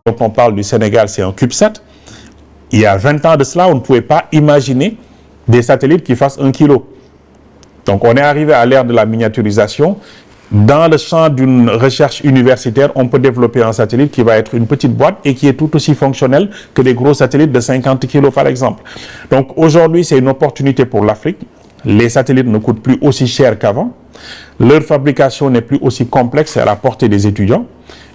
dont on parle du Sénégal, c'est un CubeSat. Il y a 20 ans de cela, on ne pouvait pas imaginer des satellites qui fassent 1 kilo. Donc on est arrivé à l'ère de la miniaturisation. Dans le champ d'une recherche universitaire, on peut développer un satellite qui va être une petite boîte et qui est tout aussi fonctionnel que des gros satellites de 50 kg par exemple. Donc aujourd'hui, c'est une opportunité pour l'Afrique. Les satellites ne coûtent plus aussi cher qu'avant. Leur fabrication n'est plus aussi complexe à la portée des étudiants.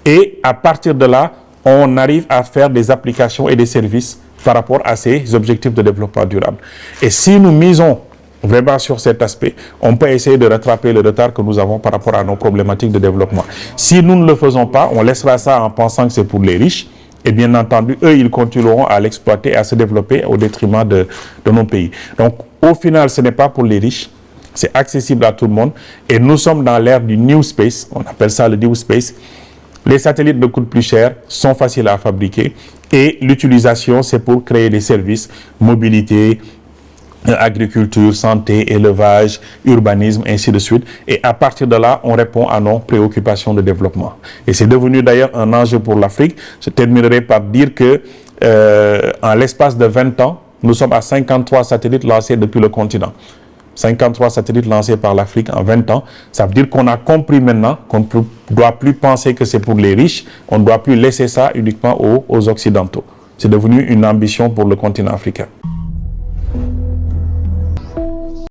Et à partir de là, on arrive à faire des applications et des services par rapport à ces objectifs de développement durable. Et si nous misons vraiment sur cet aspect, on peut essayer de rattraper le retard que nous avons par rapport à nos problématiques de développement. Si nous ne le faisons pas, on laissera ça en pensant que c'est pour les riches. Et bien entendu, eux, ils continueront à l'exploiter, à se développer au détriment de nos pays. Donc, au final, ce n'est pas pour les riches. C'est accessible à tout le monde. Et nous sommes dans l'ère du New Space. On appelle ça le New Space. Les satellites ne coûtent plus cher, sont faciles à fabriquer. Et l'utilisation, c'est pour créer des services, mobilité, agriculture, santé, élevage, urbanisme, ainsi de suite. Et à partir de là, on répond à nos préoccupations de développement. Et c'est devenu d'ailleurs un enjeu pour l'Afrique. Je terminerai par dire que en l'espace de 20 ans, nous sommes à 53 satellites lancés depuis le continent. 53 satellites lancés par l'Afrique en 20 ans. Ça veut dire qu'on a compris maintenant qu'on ne doit plus penser que c'est pour les riches. On ne doit plus laisser ça uniquement aux Occidentaux. C'est devenu une ambition pour le continent africain.